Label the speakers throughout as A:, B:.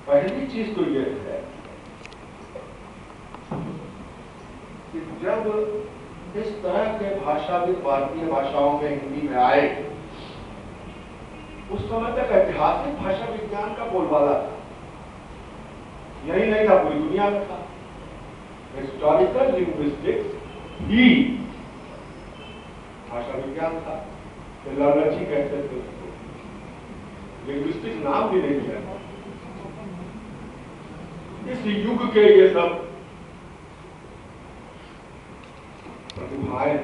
A: पहली चीज तो ये है कि जब इस तरह के भाषाविद भारतीय भाषाओं में हिंदी में आए, उस समय तक ऐतिहासिक भाषा विज्ञान का बोलबाला था। यही नहीं था, पूरी दुनिया में था। हिस्टोरिकल लिंग्विस्टिक्स ही भाषा विज्ञान था। फिलोलॉजी कहते थे उसको, लिंग्विस्टिक्स नाम भी नहीं है। इस युग के ये सब प्रतिभाएं,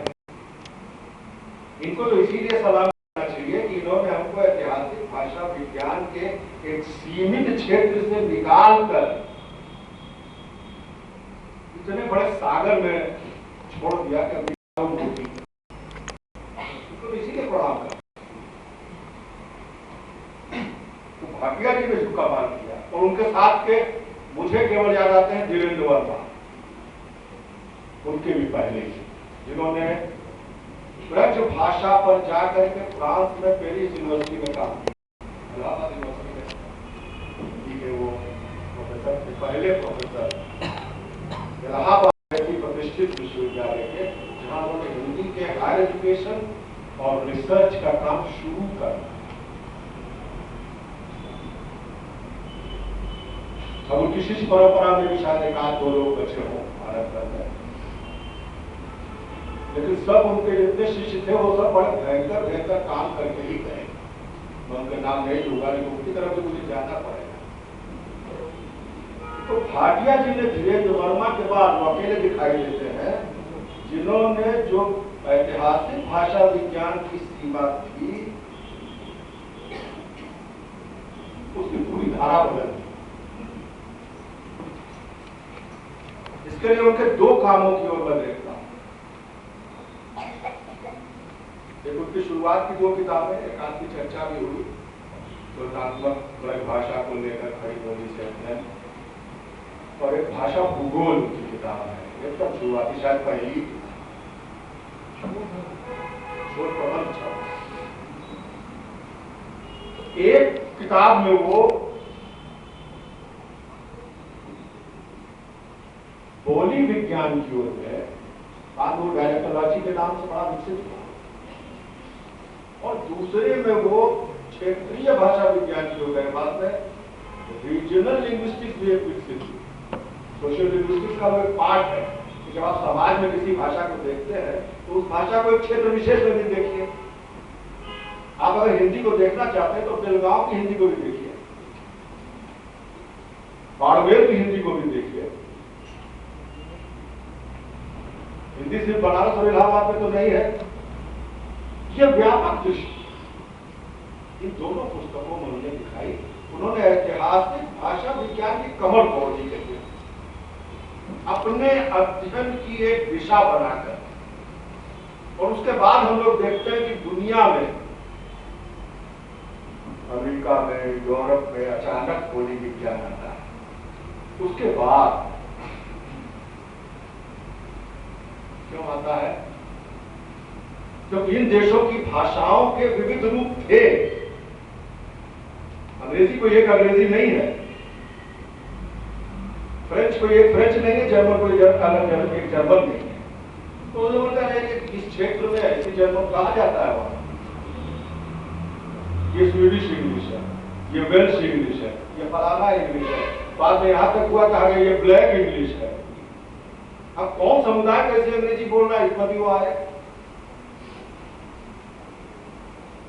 A: इनको तो इसीलिए सलाम करना चाहिए कि इन्होंने हमको ऐतिहासिक भाषा विज्ञान के एक सीमित क्षेत्र से निकाल कर इतने बड़े सागर में छोड़ दिया कि अभी तो इसीलिए प्रणाम कर। तो भाटिया जी ने झुका पार किया, और उनके साथ के मुझे केवल याद आते हैं धीरेन्द्र वर्मा, उनके भी पहले, जिन्होंने ब्रज भाषा पर जाकर के फ्रांस में पेरिस यूनिवर्सिटी में काम किया, इलाहाबाद यूनिवर्सिटी में वो प्रोफेसर थे, पहले प्रोफेसर इलाहाबाद की प्रतिष्ठित विश्वविद्यालय के, जहां उन्होंने हिंदी के हायर एजुकेशन और रिसर्च का काम शुरू कर। अब उनकी शिष्य परंपरा में भी शायद एक आध दो लोग बचे हों भारत भर, लेकिन सब उनके जितने शिष्य थे वो सब बड़े भयंकर भयंकर काम करके ही गए। मैं उनका नाम नहीं लूंगा, लेकिन उनकी तरफ से मुझे जाना पड़ेगा। तो भाटिया जी ने धीरेन्द्र वर्मा के बाद वो अकेले दिखाई देते हैं जिन्होंने जो ऐतिहासिक भाषा विज्ञान की सीमा थी उसकी पूरी धारा बदल दी। इसके लिए उनके दो कामों की ओर मैं देखता हूं। एक उनकी शुरुआत की दो किताबें, एक आपकी चर्चा भी हुई, तुलनात्मक ब्रज भाषा को लेकर खड़ी बोली से अध्ययन, और एक भाषा भूगोल की किताब है, एकदम शुरुआती, शायद पहली शोध प्रबंध था। एक किताब में वो बोली विज्ञान की ओर है, बाद में डायलेक्टोलॉजी के नाम से बड़ा विकसित हुआ, और दूसरे में वो क्षेत्रीय भाषा विज्ञान की ओर गए। बाद में रीजनल लिंग्विस्टिक्स भी एक विकसित हुई। सोशल लिंग्विस्टिक्स का वो एक पार्ट है कि जब आप समाज में किसी भाषा को देखते हैं तो उस भाषा को एक क्षेत्र विशेष में भी देखिए। आप अगर हिंदी को देखना चाहते हैं तो बेलगांव की हिंदी को भी देखिए, बाड़मेर की हिंदी को भी देखिए। हिंदी सिर्फ बनारस और इलाहाबाद में तो नहीं है, यह व्यापक दृष्टि इन दोनों पुस्तकों में उन्होंने दिखाई। उन्होंने ऐतिहासिक भाषा विज्ञान की कमर तोड़ दी है, अपने अध्ययन की एक दिशा बनाकर। और उसके बाद हम लोग देखते हैं कि दुनिया में, अमेरिका में, यूरोप में अचानक बोली विज्ञान आता है। उसके बाद क्यों आता है? क्योंकि इन देशों की भाषाओं के विविध रूप थे। अंग्रेजी कोई एक अंग्रेजी नहीं है, फ्रेंच कोई एक फ्रेंच नहीं है, जर्मन कोई अलग एक जर्मन नहीं है। तो लोगों का इस क्षेत्र में ऐसी जर्मन कहा जाता है, वहां ये स्वीडिश इंग्लिश है, ये वेल्श इंग्लिश है, ये फलाना इंग्लिश है। बाद में यहां तक हुआ कहा गया ये ब्लैक इंग्लिश है। अब कौन समुदाय कैसे अंग्रेजी बोल रहा है, इस पर भी वो आए।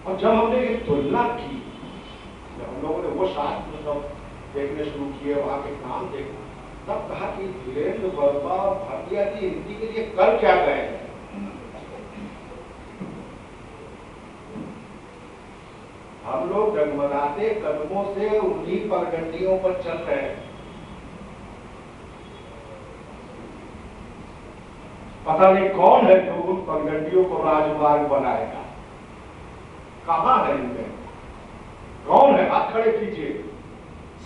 A: और जब हमने ये तुलना की, जब हम लोगों ने वो शास्त्र सब देखने शुरू किए, वहां के काम देखा, तब कहा कि धीरेन्द्र वर्मा और भाटिया जी हिंदी के लिए कर क्या गए हैं। हम लोग डगमगाते कदमों से उन्हीं पगडंडियों पर चल रहे हैं। पता नहीं कौन है जो उन पगडंडियों को राजमार्ग बनाएगा, कहां है इनमें, कौन है? हाथ खड़े कीजिए।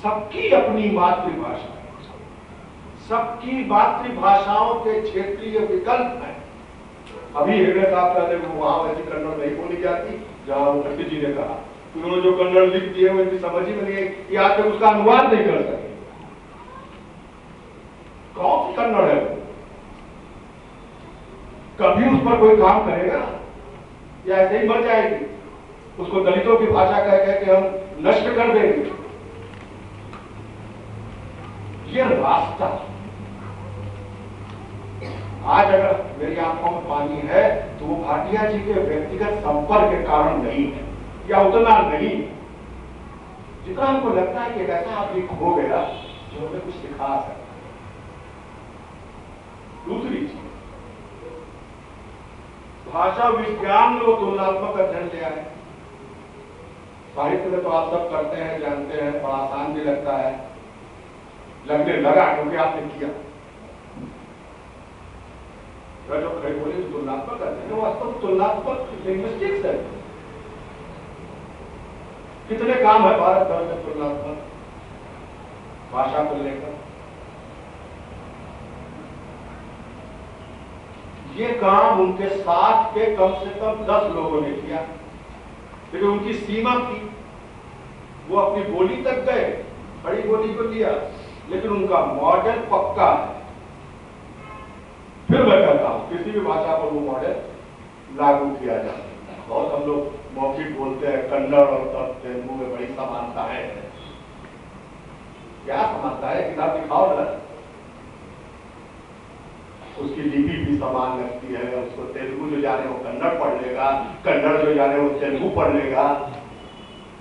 A: सबकी अपनी मातृभाषा है, सबकी मातृभाषाओं के क्षेत्रीय विकल्प हैं। अभी हेगड़े साहब कहते हैं वहां वैसी कन्नड़ नहीं बोली जाती जहां मुखर्जी जी ने कहा, उन्होंने जो कन्नड़ लिख दिए वो इनकी समझ ही में नहीं है कि आज तक उसका अनुवाद नहीं कर सके। कौन सी कन्नड़ है वो? कभी उस पर कोई काम करेगा या ऐसे ही मर जाएगी? उसको दलितों की भाषा कह कह के हम नष्ट कर देंगे। ये रास्ता आज अगर मेरी आंखों में पानी है तो वो भाटिया जी के व्यक्तिगत संपर्क के कारण नहीं है, या उतना नहीं जितना हमको लगता है कि एक ऐसा आदमी खो गया जो हमें कुछ सिखा सकता है। दूसरी चीज, भाषा विज्ञान में वो तुलनात्मक अध्ययन ले आए। साहित्य में तो आप सब करते हैं, जानते हैं, बड़ा आसान भी लगता है, लगने लगा क्योंकि आपने किया। जो खड़े बोले तुलनात्मक अध्ययन, वो वास्तव तुलनात्मक लिंग्विस्टिक्स है। कितने काम है भारत भर में तुलनात्मक भाषा को लेकर। ये काम उनके साथ के कम से कम 10 लोगों ने किया, लेकिन उनकी सीमा थी। वो अपनी बोली तक गए, बड़ी बोली को लिया, लेकिन उनका मॉडल पक्का है। फिर मैं कहता हूं किसी भी भाषा पर वो मॉडल लागू किया जा सकता है। बहुत हम लोग मौखिक बोलते हैं, कन्नड़ और तेलुगु में बड़ी समानता है। क्या समानता है? किताब दिखाओ ना। उसकी लिपि भी समान लगती है। उसको तेलुगु जो जाने वो कन्नड़ पढ़ लेगा, कन्नड़ जो जाने वो तेलुगु पढ़ लेगा।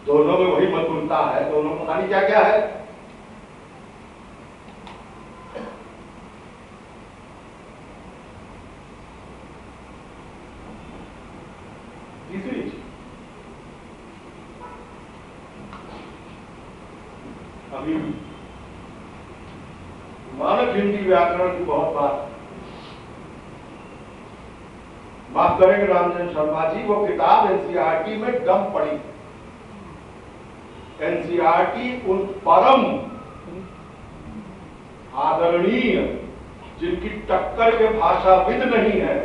A: दोनों में वही मतुलता है, दोनों में पता नहीं क्या क्या है। तीसरी चीज, अभी मानक हिंदी व्याकरण की बहुत बात, माफ करेंगे रामचंद्र शर्मा जी, वो किताब एनसीईआरटी में डम पड़ी। एनसीईआरटी उन परम आदरणीय जिनकी टक्कर के भाषाविद नहीं है,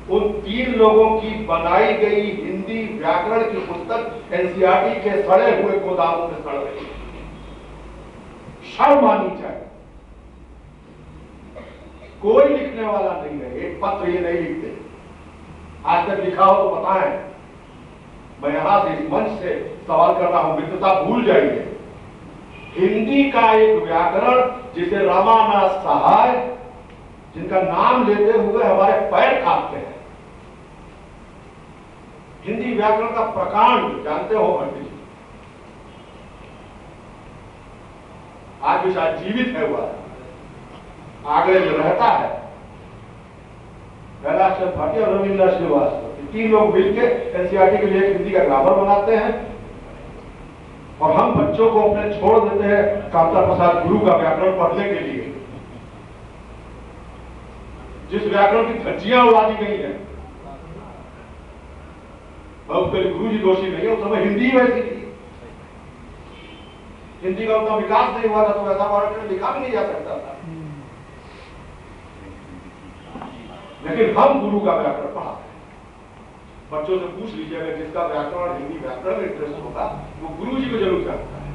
A: उन 3 लोगों की बनाई गई हिंदी व्याकरण की पुस्तक एनसीईआरटी के सड़े हुए गोदामों में सड़ रही है। शर्म आनी चाहिए। कोई लिखने वाला नहीं है, एक पत्र ये नहीं लिखते। आज तक लिखा हो तो बताएं। मैं यहां से इस मंच से सवाल कर रहा हूं, मित्रता भूल जाइए। हिंदी का एक व्याकरण जिसे रामानाथ सहाय, जिनका नाम लेते हुए हमारे पैर कांपते हैं, हिंदी व्याकरण का प्रकांड जानते हो भट्टी जी, आज भी शायद जीवित है हुआ, आगरे में रहता है। कैलाश चंद्र भाटिया और रविन्द्र श्रीवास्तव, 3 लोग मिलकर एनसीईआरटी के लिए हिंदी का ग्रामर बनाते हैं, और हम बच्चों को अपने छोड़ देते हैं कामता प्रसाद गुरु का व्याकरण पढ़ने के लिए, जिस व्याकरण की धज्जियां उड़ा दी गई हैं। उसके लिए गुरु जी दोषी नहीं है, उस समय हिंदी वैसी थी, हिंदी का उतना विकास नहीं हुआ था, तो वैसा व्याकरण लिखा भी नहीं जा सकता था। लेकिन हम गुरु का व्याकरण पढ़ाते हैं। बच्चों से पूछ लीजिए, अगर जिसका व्याकरण हिंदी व्याकरण में इंटरेस्ट होगा वो गुरु जी को जरूर जानता है।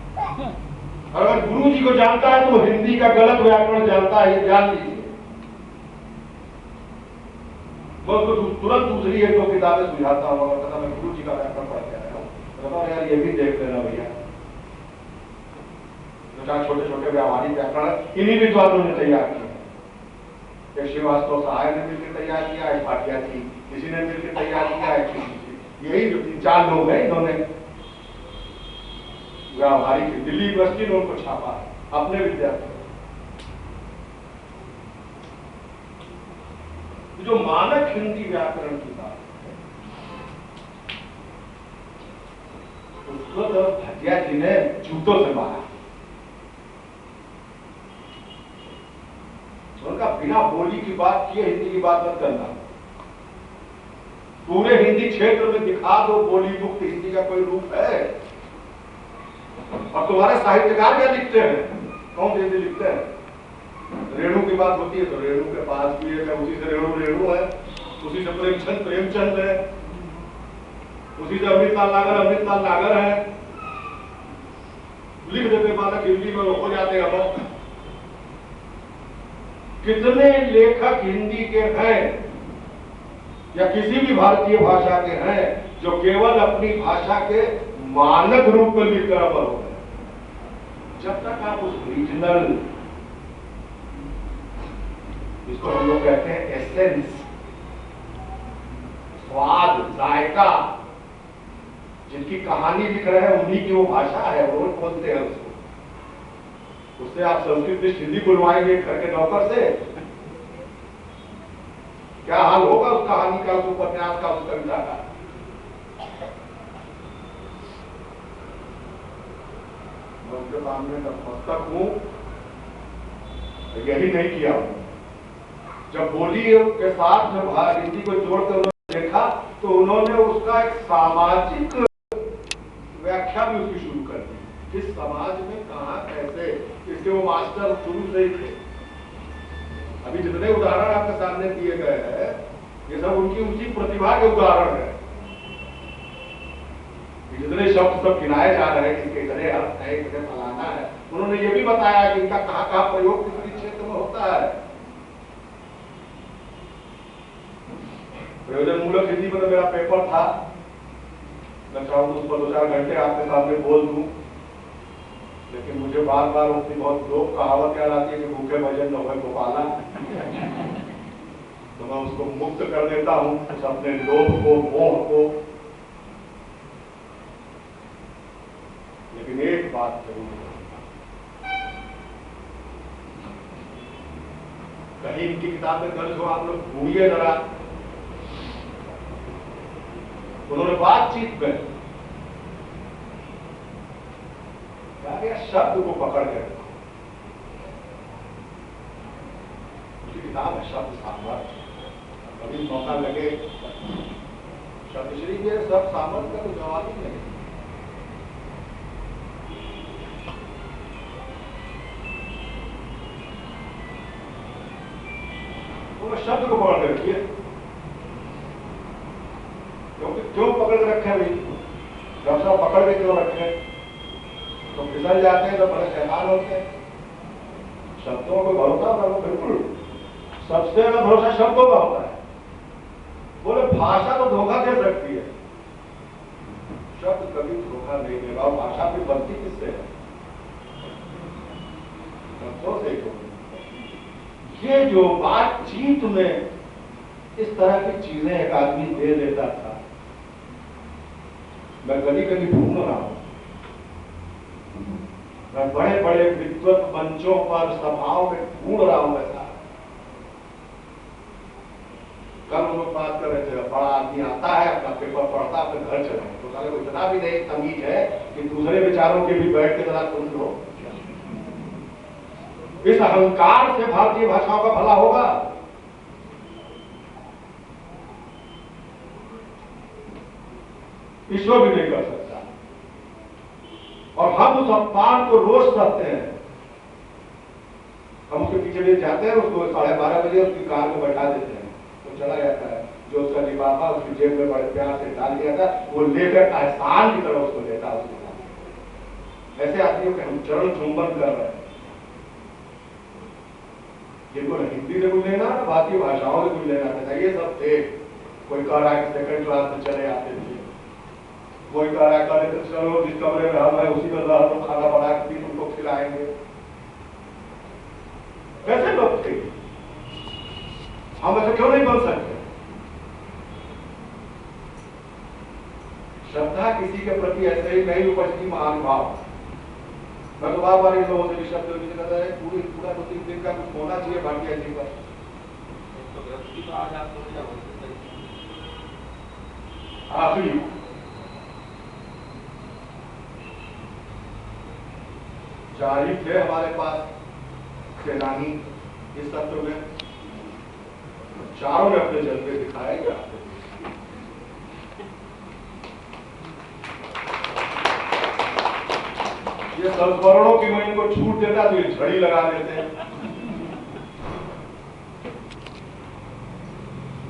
A: अगर गुरु जी को जानता है तो हिंदी का गलत व्याकरण जानता है, ये जान लीजिए। मैं उसको तुरंत दूसरी 1-2 किताबें सुझाता हूँ, और कहता मैं गुरु जी का व्याकरण पढ़ के आया हूँ, बताओ यार ये भी देख लेना भैया। छोटे छोटे व्यावहारिक व्याकरण इन्हीं विद्वानों ने तैयार किया। एक श्रीवास्तव सहाय ने मिलकर तैयार किया, एक भाटिया जी किसी ने मिलकर तैयार किया, यही जो 3-4 लोग हैं, इन्होंने व्यावहारिक दिल्ली यूनिवर्सिटी ने उनको छापा अपने विद्यार्थी। जो मानक हिंदी व्याकरण की बात है, उसको तो भाटिया जी ने जूतों से मारा। उनका बिना बोली की बात किए हिंदी की बात मत करना। पूरे हिंदी क्षेत्र में दिखा दो बोली मुक्त हिंदी का कोई रूप है। और तुम्हारे साहित्यकार क्या लिखते हैं? कौन सी हिंदी लिखते हैं? रेणु की बात होती है तो रेणु के पास भी है, उसी से रेणु है, उसी से प्रेमचंद है, उसी से अमृतलाल नागर है, लिख देते मानक हिंदी में हो जाते अब। कितने लेखक हिंदी के हैं या किसी भी भारतीय भाषा के हैं जो केवल अपनी भाषा के मानक रूप में लिखकर अमर हो गए। जब तक आप उस रीजनल, जिसको हम लोग कहते हैं एसेंस, स्वाद, जायका, जिनकी कहानी लिख रहे हैं उन्हीं की वो भाषा है, रोज बोलते हैं उसको। उससे आप संस्कृत हिंदी बुलवाएंगे घर के नौकर से, क्या हाल होगा उस कहानी का, उस उपन्यास का, उस कविता का। मैं उनके सामने नतमस्तक हूं, यही नहीं किया हूं। जब बोली के साथ जब हिंदी को जोड़कर उन्होंने देखा तो उन्होंने उसका एक सामाजिक व्याख्या भी उसकी शुरू कर दी। किस समाज में कहां कैसे, इसके वो मास्टर शुरू से ही थे। अभी जितने उदाहरण आपके सामने दिए गए हैं ये सब उनकी उसी प्रतिभा के उदाहरण है। जितने शब्द सब गिनाए जा रहे हैं, इसके इतने अर्थ है, इतने फलाना है, उन्होंने ये भी बताया कि इनका कहां कहां प्रयोग किस क्षेत्र में होता है। प्रयोजन मूलक हिंदी में तो मेरा पेपर था, मैं चाहूँ तो उस पर 2-4 घंटे आपके सामने बोल दूं, लेकिन मुझे बार बार अपनी बहुत लोक कहावत याद आती है कि भूखे भजन न होए गोपाला। तो मैं उसको मुक्त कर देता हूं, उस अपने लोभ को, मोह को। लेकिन एक बात जरूर है, कहीं इनकी किताब में दर्ज हो, आप लोग ढूंढिए जरा। उन्होंने बातचीत में शब्द को पकड़ के रखो। किताब है शब्द सामर्थ्य, कभी मौका लगे शब्दश्री के सब सामर्थ्य का तो जवाब ही नहीं। तो शब्द को पकड़ के रखिए। क्यों पकड़ के रखे भाई? जब सब पकड़ के क्यों रखे? तो फिसल जाते हैं तो बड़े शैतान होते हैं। शब्दों को भरोसा करो, बिल्कुल सबसे ज्यादा भरोसा शब्दों का होता है। बोले भाषा तो धोखा दे सकती है, शब्द कभी धोखा नहीं देगा। और भाषा की बनती किससे है? शब्दों से। ये जो बातचीत में इस तरह की चीजें एक आदमी दे देता था, मैं गली गली ढूंढ रहा हूं। मैं बड़े बड़े विद्वत मंचों पर, सभाओं में ढूंढ रहा हूं ऐसा। कल हम लोग बात कर रहे थे, बड़ा आदमी आता है, अपना पेपर पढ़ता, अपने घर चले, तो साले को इतना भी नहीं तमीज है कि दूसरे विचारों के भी बैठ के जरा सुन लो। इस अहंकार से भारतीय भाषाओं का भला होगा? ईश्वर भी नहीं कर सकता। और हम उस अपमान को रोज सकते हैं। हम उसके पीछे भी जाते हैं, उसको 12:30 बजे उसकी कार में बैठा देते हैं, वो चला जाता है। जो उसका लिफाफा उसकी जेब में बड़े प्यार से डाल दिया था, वो लेकर एहसान की तरह उसको लेता है। ऐसे आदमियों के हम चरण चुंबन कर रहे हैं, जिनको हिंदी से कुछ लेना, भारतीय भाषाओं से कुछ लेना था। ये सब थे। कोई कह रहा है कि 2nd क्लास में चले आते थे, कोई कह रहा है कि चलो जिस कमरे में हम है उसी में रह तो खाना बना के उनको खिलाएंगे। कैसे लोग थे? हम ऐसे क्यों नहीं बन सकते? श्रद्धा किसी के प्रति ऐसे ही नहीं उपजती महान भाव। मैं तो बार बार इन लोगों से भी शब्द कहता है, पूरा 2-3 दिन का कुछ होना चाहिए भारतीय जीवन। आखिरी चार ही थे हमारे पास सेनानी इस सत्र में, चारों ने अपने जज्बे दिखाए। ये संस्मरणों की मैं इनको छूट देता तो ये झड़ी लगा देते हैं।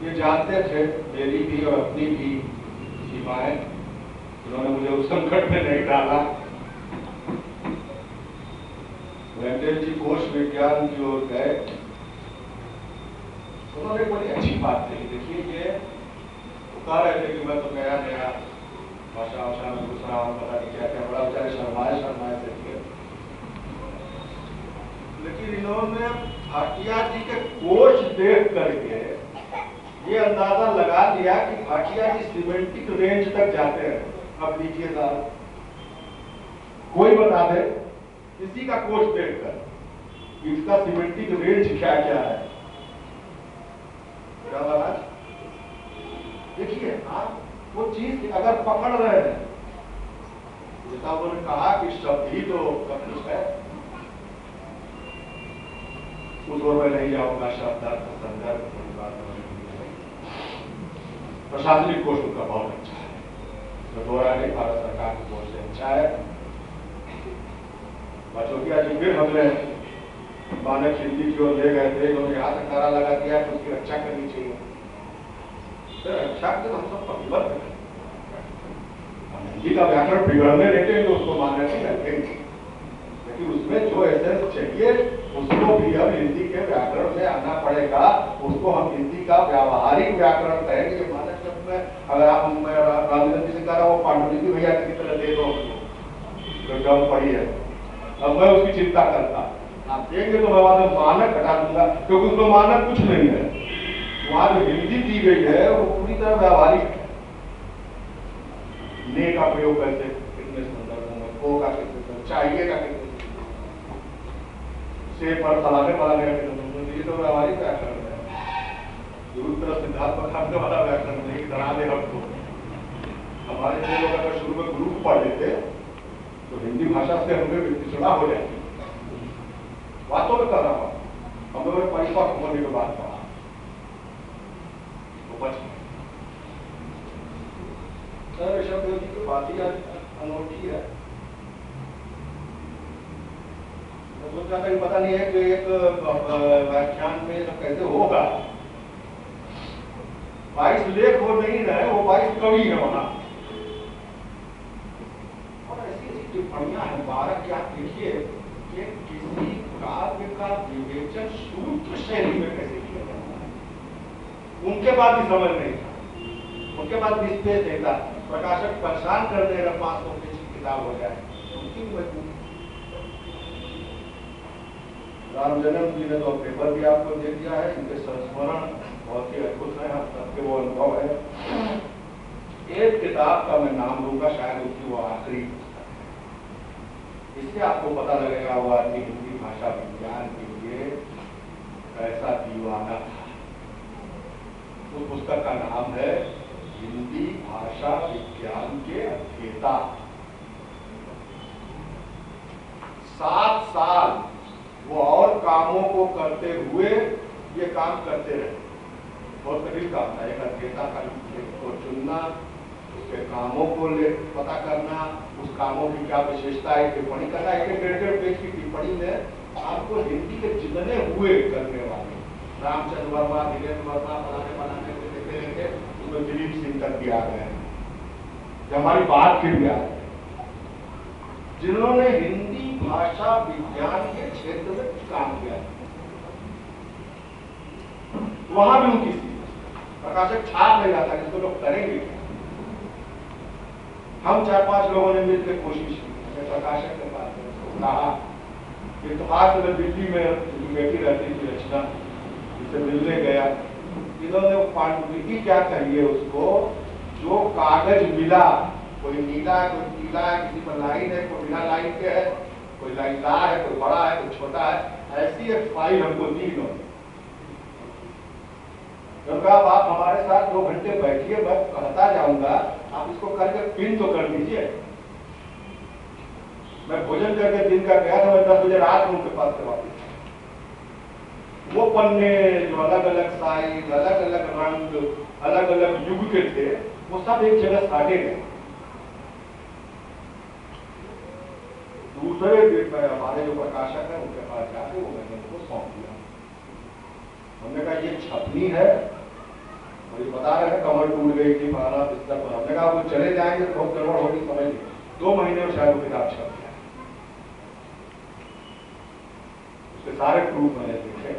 A: ये जानते थे मेरी भी और अपनी भी सीमाएं, उन्होंने मुझे उस संकट में नहीं डाला। लैंडेल जी कोश विज्ञान की ओर गए, उन्होंने बड़ी अच्छी बात कही। देखिए ये कह रहे थे कि मैं तो नया नया भाषा में घुस रहा हूँ, पता नहीं क्या क्या, बड़ा बेचारे शर्माए से किए। लेकिन इन्होंने भाटिया जी के कोश देख करके ये अंदाजा लगा लिया कि भाटिया जी सिमेंटिक रेंज तक जाते हैं। अब लीजिए साहब, कोई बता दे किसी का कोश देखकर इसका सिमेंटिक रेंज क्या क्या है। क्या महाराज देखिए, आप वो चीज अगर पकड़ रहे हैं, जैसा उन्होंने कहा कि शब्द ही तो सब कुछ है, उस ओर में नहीं जाऊंगा। शब्दार्थ संदर्भ प्रशासनिक कोश उनका बहुत अच्छा है, तो दोहरा नहीं, भारत सरकार की कोश से अच्छा है। बचौतिया जी फिर हमें मानक हिंदी की ओर ले गए थे, उन्होंने यहाँ तक नारा लगा दिया कि उसकी रक्षा करनी चाहिए। रक्षा के हम सब प्रतिबद्ध हैं, हम हिंदी का व्याकरण बिगड़ने देते हैं तो उसको मानने नहीं रखेंगे, लेकिन उसमें जो एसेंस चाहिए उसको भी अब हिंदी के व्याकरण में आना पड़ेगा। उसको हम हिंदी का व्यावहारिक व्याकरण कहेंगे। मानक शब्द में अगर आप रामचंद्र जी से कह रहा वो पांडुलिपि भैया की तरह दे दो तो जब पड़ी है, अब मैं उसकी चिंता करता, आप देंगे तो मैं वहां से मानक हटा दूंगा, क्योंकि उसमें मानक कुछ नहीं है। वहां जो हिंदी दी गई है वो पूरी तरह व्यावहारिक है। ने का प्रयोग कैसे, कितने संदर्भों में, को का कितने, चाहिए का कितने, से पर फलाने फलाने का कितने, ये तो व्यावहारिक व्याकरण है। दूर तरह सिद्धांत पखाने वाला व्याकरण नहीं करा दे हमको। हमारे जो लोग अगर शुरू में ग्रुप पढ़ लेते तो हिंदी भाषा से हमें पिछड़ा हो जाती। बातों में कर रहा हूं, हम लोगों ने परिपक्व होने के बाद कहा तो बच गए। ऋषभ देव जी की बात ही अनोखी है। सोचा था पता नहीं है कि एक व्याख्यान में तो कैसे होगा। 22 लेख हो नहीं रहे, वो 22 कवि है वहां, और ऐसी ऐसी टिप्पणियां हैं। 12 क्या देखिए कि किसी काव्य का विवेचन सूत्र शैली में कैसे किया जाता है। उनके बाद भी समझ नहीं था, उनके बाद भी स्पेस नहीं था। प्रकाशक परेशान कर देगा 500 पेज की किताब हो जाए, उनकी मजबूरी। राम जन्म जी ने तो पेपर भी आपको दे दिया है, इनके संस्मरण बहुत ही अद्भुत है, हम सबके वो अनुभव है। एक किताब का मैं नाम लूंगा, शायद उसकी वो आखिरी पुस्तक है। इससे आपको पता लगेगा वो आदमी हिंदी भाषा विज्ञान के लिए कैसा दीवाना था। उस पुस्तक का नाम है हिंदी भाषा विज्ञान के अध्येता। 7 साल वो और कामों को करते हुए ये काम करते रहे। बहुत कठिन काम था, एक अध्येता का को चुनना, उसके कामों को पता करना, उस कामों की क्या विशेषता है, टिप्पणी करना। एक 1.5 पेज की टिप्पणी में आपको हिंदी के जितने हुए करने वाले, रामचंद्र वर्मा, धीरेन्द्र वर्मा, फलाने देते रहते, उसमें दिलीप सिंह तक भी आ गए, हमारी बात फिर भी आ गए, जिन्होंने हिंदी भाषा विज्ञान के क्षेत्र में कुछ काम किया। वहां भी उनकी प्रकाशक छाप नहीं रहा था कि इसको लोग करेंगे। हम 4-5 लोगों ने मिलकर कोशिश की, प्रकाशक के पास कहा कि तो आज मैं दिल्ली में बेटी रहती थी रचना, जिसे मिलने गया, इन्होंने पांडुलिपि क्या कहिए उसको, जो कागज मिला, कोई नीला है, कोई पीला है, किसी पर लाइन है, कोई बिना लाइन के है, कोई लाइनदार है, कोई बड़ा है, कोई छोटा है, ऐसी एक फाइल हमको दी इन्होंने। आप हमारे साथ 2 घंटे बैठिए, मैं कहता जाऊंगा, आप इसको करके पिन तो कर दीजिए। मैं भोजन करके दिन का गया था, मैं 10 बजे रात में उनके पास से वापस। वो पन्ने जो अलग अलग साइज, अलग अलग रंग, अलग अलग युग के थे, वो सब एक जगह साटे गए। दूसरे दिन में हमारे जो प्रकाशक है उनके पास जाके वो मैंने उनको सौंप दिया। हमने कहा ये छपनी है, और ये बता रहे हैं कमर टूट गई थी, फलाना बिस्तर पर। हमने कहा वो चले जाएंगे तो बहुत गड़बड़ होगी, समझ ली। 2 महीने में शायद वो किताब छप गया। के सारे प्रूफ मैंने देखे।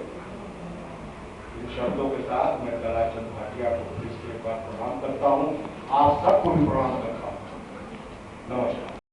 A: इन शब्दों के साथ मैं ताराचंद भाटिया को फिर से एक बार प्रणाम करता हूँ, आप सबको भी प्रणाम करता हूँ। नमस्कार।